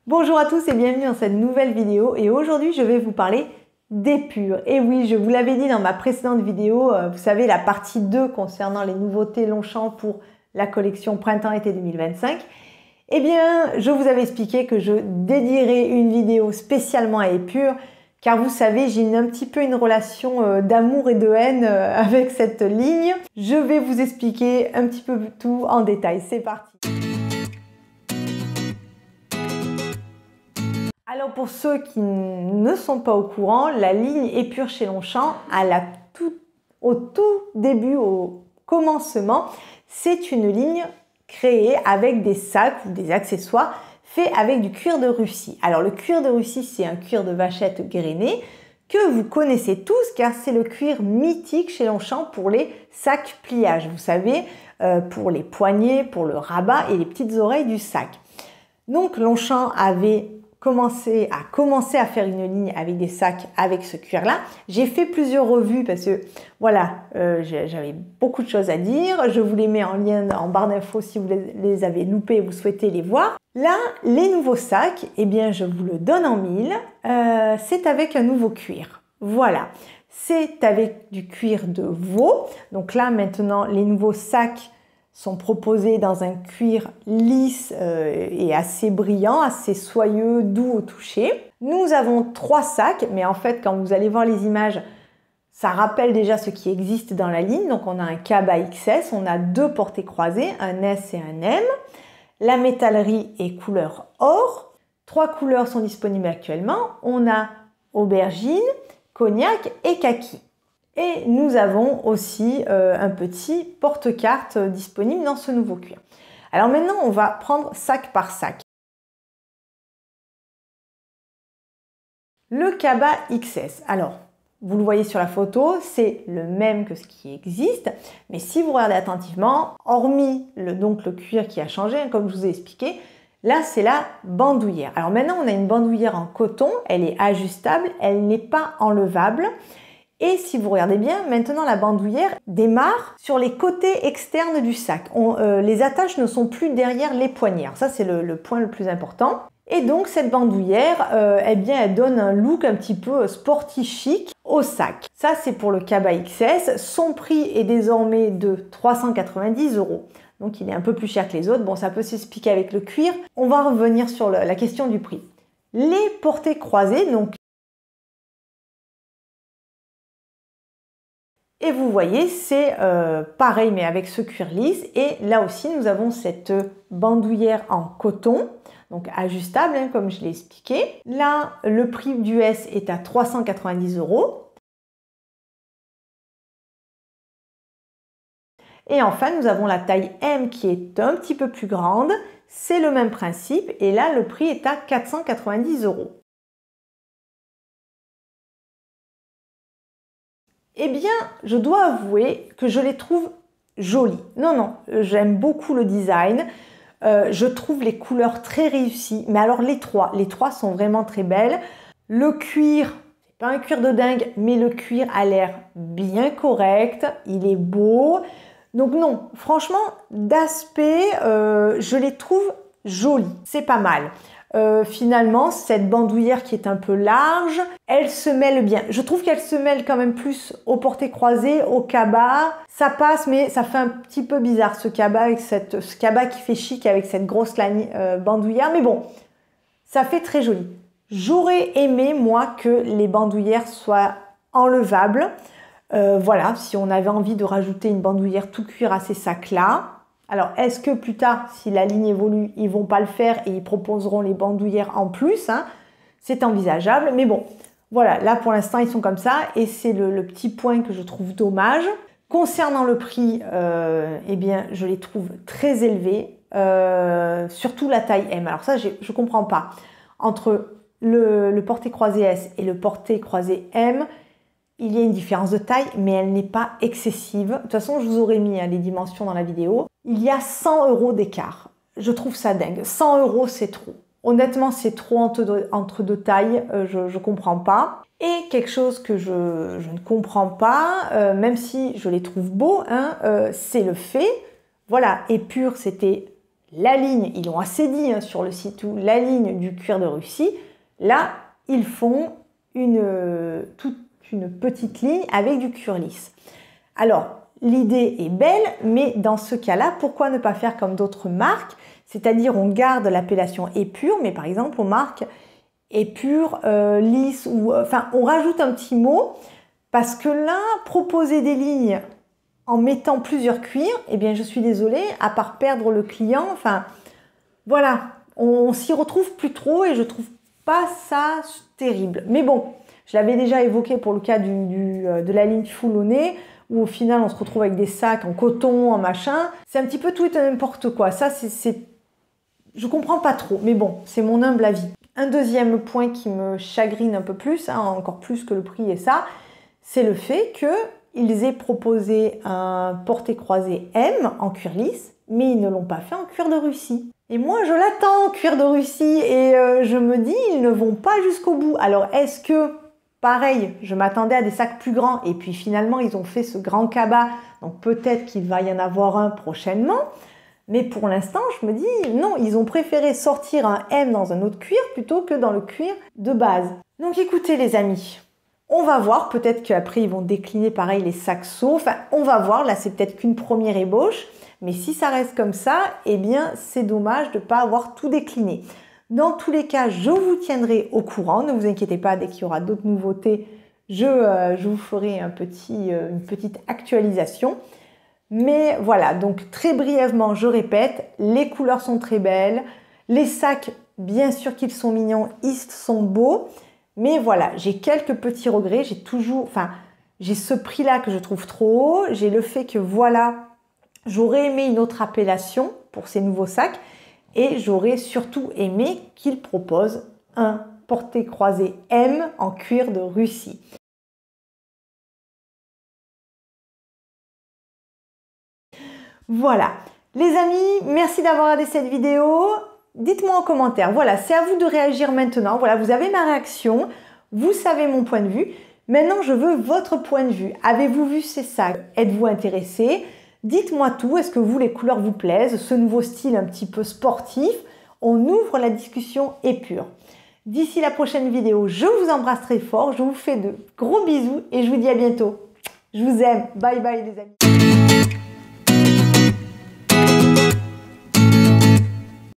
Bonjour à tous et bienvenue dans cette nouvelle vidéo et aujourd'hui je vais vous parler d'épure. Et oui, je vous l'avais dit dans ma précédente vidéo, vous savez la partie 2 concernant les nouveautés Longchamp pour la collection Printemps-été 2025. Eh bien, je vous avais expliqué que je dédierai une vidéo spécialement à épure car vous savez, j'ai un petit peu une relation d'amour et de haine avec cette ligne. Je vais vous expliquer un petit peu tout en détail. C'est parti! Alors pour ceux qui ne sont pas au courant, la ligne épure chez Longchamp, au tout début, au commencement, c'est une ligne créée avec des sacs ou des accessoires faits avec du cuir de Russie. Alors le cuir de Russie, c'est un cuir de vachette grainé que vous connaissez tous car c'est le cuir mythique chez Longchamp pour les sacs pliage. Vous savez, pour les poignets, pour le rabat et les petites oreilles du sac. Donc Longchamp avait commencé à faire une ligne avec des sacs avec ce cuir là. J'ai fait plusieurs revues parce que voilà, j'avais beaucoup de choses à dire. Je vous les mets en lien en barre d'infos si vous les avez loupés et vous souhaitez les voir. Là, les nouveaux sacs, eh bien je vous le donne en mille. C'est avec un nouveau cuir. Voilà, c'est avec du cuir de veau. Donc là maintenant, les nouveaux sacs sont proposés dans un cuir lisse et assez brillant, assez soyeux, doux au toucher. Nous avons 3 sacs, mais en fait, quand vous allez voir les images, ça rappelle déjà ce qui existe dans la ligne. Donc, on a un Kaba XS, on a 2 portées croisées, un S et un M. La métallerie est couleur or. 3 couleurs sont disponibles actuellement. On a aubergine, cognac et kaki. Et nous avons aussi un petit porte-carte disponible dans ce nouveau cuir. Alors maintenant, on va prendre sac par sac. Le Kaba XS. Alors, vous le voyez sur la photo, c'est le même que ce qui existe. Mais si vous regardez attentivement, hormis le cuir qui a changé, comme je vous ai expliqué, là, c'est la bandoulière. Alors maintenant, on a une bandoulière en coton. Elle est ajustable, elle n'est pas enlevable. Et si vous regardez bien, maintenant la bandoulière démarre sur les côtés externes du sac. Les attaches ne sont plus derrière les poignets. Ça, c'est le point le plus important. Et donc, cette bandoulière, eh bien, elle donne un look un petit peu sporty chic au sac. Ça, c'est pour le Kaba XS. Son prix est désormais de 390 €. Donc, il est un peu plus cher que les autres. Bon, ça peut s'expliquer avec le cuir. On va revenir sur la question du prix. Les portées croisées, donc, et vous voyez, c'est pareil, mais avec ce cuir lisse. Et là aussi, nous avons cette bandoulière en coton, donc ajustable, hein, comme je l'ai expliqué. Là, le prix du S est à 390 €. Et enfin, nous avons la taille M qui est un petit peu plus grande. C'est le même principe. Et là, le prix est à 490 €. Eh bien, je dois avouer que je les trouve jolies. Non, j'aime beaucoup le design. Je trouve les couleurs très réussies. Mais alors les trois sont vraiment très belles. Le cuir, c'est pas un cuir de dingue, mais le cuir a l'air bien correct. Il est beau. Donc non, franchement, d'aspect, je les trouve jolies. C'est pas mal. Finalement, cette bandoulière qui est un peu large, elle se mêle bien. Je trouve qu'elle se mêle quand même plus au porté croisé, au Kaba. Ça passe, mais ça fait un petit peu bizarre ce Kaba avec ce Kaba qui fait chic avec cette grosse bandoulière. Mais bon, ça fait très joli. J'aurais aimé, moi, que les bandoulières soient enlevables. Voilà, si on avait envie de rajouter une bandoulière tout cuir à ces sacs-là. Alors, est-ce que plus tard, si la ligne évolue, ils vont pas le faire et ils proposeront les bandoulières en plus, hein? C'est envisageable, mais bon, voilà, là pour l'instant ils sont comme ça et c'est le petit point que je trouve dommage. Concernant le prix, eh bien, je les trouve très élevés, surtout la taille M. Alors ça, je comprends pas. Entre le porté croisé S et le porté croisé M, il y a une différence de taille, mais elle n'est pas excessive. De toute façon, je vous aurais mis les dimensions dans la vidéo. Il y a 100 € d'écart. Je trouve ça dingue. 100 €, c'est trop. Honnêtement, c'est trop entre deux tailles. Je ne comprends pas. Et quelque chose que je ne comprends pas, même si je les trouve beaux, hein, c'est le fait, voilà, épure, c'était la ligne, ils l'ont assez dit hein, sur le site, où la ligne du cuir de Russie, là, ils font toute une petite ligne avec du cuir lisse. Alors, l'idée est belle, mais dans ce cas-là, pourquoi ne pas faire comme d'autres marques? C'est-à-dire, on garde l'appellation épure, mais par exemple, on marque épure, lisse, ou enfin, on rajoute un petit mot, parce que là, proposer des lignes en mettant plusieurs cuirs, eh bien, je suis désolée, à part perdre le client, enfin, voilà, on s'y retrouve plus trop et je trouve pas ça terrible. Mais bon, je l'avais déjà évoqué pour le cas de la ligne full au nez, où au final, on se retrouve avec des sacs en coton, en machin. C'est un petit peu tout et n'importe quoi. Ça, je comprends pas trop, mais bon, c'est mon humble avis. Un deuxième point qui me chagrine un peu plus, hein, encore plus que le prix et ça, c'est le fait qu'ils aient proposé un porté-croisé M en cuir lisse, mais ils ne l'ont pas fait en cuir de Russie. Et moi, je l'attends en cuir de Russie et je me dis, ils ne vont pas jusqu'au bout. Alors, est-ce que, pareil, je m'attendais à des sacs plus grands et puis finalement, ils ont fait ce grand cabas, donc peut-être qu'il va y en avoir un prochainement. Mais pour l'instant, je me dis, non, ils ont préféré sortir un M dans un autre cuir plutôt que dans le cuir de base. Donc écoutez les amis, on va voir, peut-être qu'après ils vont décliner pareil les saxos, enfin on va voir, là c'est peut-être qu'une première ébauche, mais si ça reste comme ça, eh bien c'est dommage de ne pas avoir tout décliné. Dans tous les cas, je vous tiendrai au courant, ne vous inquiétez pas, dès qu'il y aura d'autres nouveautés, je vous ferai une petite actualisation. Mais voilà, donc très brièvement, je répète, les couleurs sont très belles, les sacs, bien sûr qu'ils sont mignons, ils sont beaux, mais voilà, j'ai quelques petits regrets, j'ai ce prix-là que je trouve trop haut, j'ai le fait que voilà, j'aurais aimé une autre appellation pour ces nouveaux sacs, et j'aurais surtout aimé qu'ils proposent un porté-croisé M en cuir de Russie. Voilà, les amis, merci d'avoir regardé cette vidéo. Dites-moi en commentaire, voilà, c'est à vous de réagir maintenant. Voilà, vous avez ma réaction, vous savez mon point de vue. Maintenant, je veux votre point de vue. Avez-vous vu ces sacs? Êtes-vous intéressé? Dites-moi tout, est-ce que vous, les couleurs vous plaisent? Ce nouveau style un petit peu sportif? On ouvre la discussion épure. D'ici la prochaine vidéo, je vous embrasse très fort, je vous fais de gros bisous et je vous dis à bientôt. Je vous aime, bye bye les amis.